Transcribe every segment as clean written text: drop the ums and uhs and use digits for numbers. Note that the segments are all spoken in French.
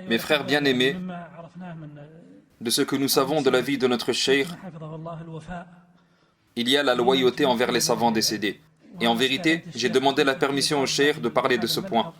Mes frères bien-aimés, de ce que nous savons de la vie de notre cheikh, il y a la loyauté envers les savants décédés. Et en vérité, j'ai demandé la permission au cheikh de parler de ce point.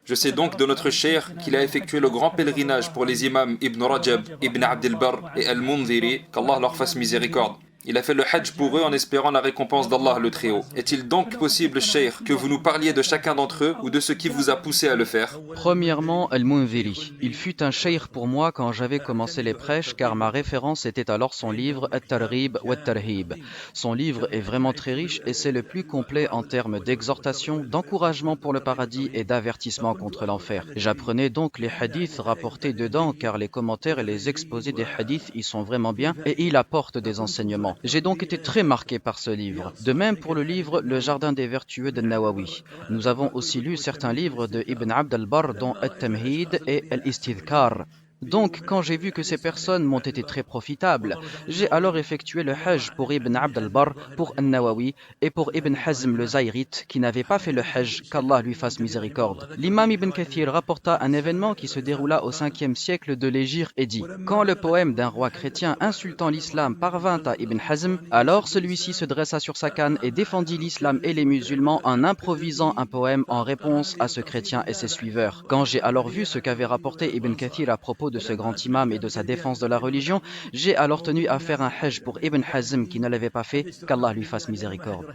Je sais donc de notre cheikh qu'il a effectué le grand pèlerinage pour les imams Ibn Rajab, Ibn Abd al-Barr et Al-Mundhiri, qu'Allah leur fasse miséricorde. Il a fait le hajj pour eux en espérant la récompense d'Allah le Très-Haut. Est-il donc possible, cheikh, que vous nous parliez de chacun d'entre eux ou de ce qui vous a poussé à le faire? Premièrement, Al-Mundhiri. Il fut un cheikh pour moi quand j'avais commencé les prêches car ma référence était alors son livre At-Targhib wa At-Tarhib. Son livre est vraiment très riche et c'est le plus complet en termes d'exhortation, d'encouragement pour le paradis et d'avertissement contre l'enfer. J'apprenais donc les hadiths rapportés dedans car les commentaires et les exposés des hadiths y sont vraiment bien et il apporte des enseignements. J'ai donc été très marqué par ce livre. De même pour le livre Le Jardin des Vertueux de Nawawi. Nous avons aussi lu certains livres de Ibn Abd al-Barr dont At-Tamhid et Al-Istidhkar. Donc, quand j'ai vu que ces personnes m'ont été très profitables, j'ai alors effectué le Hajj pour Ibn Abd al-Barr, pour An-Nawawi et pour Ibn Hazm le Zayrite qui n'avait pas fait le Hajj, qu'Allah lui fasse miséricorde. L'imam Ibn Kathir rapporta un événement qui se déroula au 5e siècle de l'Hégire et dit: quand le poème d'un roi chrétien insultant l'islam parvint à Ibn Hazm, alors celui-ci se dressa sur sa canne et défendit l'islam et les musulmans en improvisant un poème en réponse à ce chrétien et ses suiveurs. Quand j'ai alors vu ce qu'avait rapporté Ibn Kathir à propos de ce grand imam et de sa défense de la religion, j'ai alors tenu à faire un hajj pour Ibn Hazm qui ne l'avait pas fait, qu'Allah lui fasse miséricorde.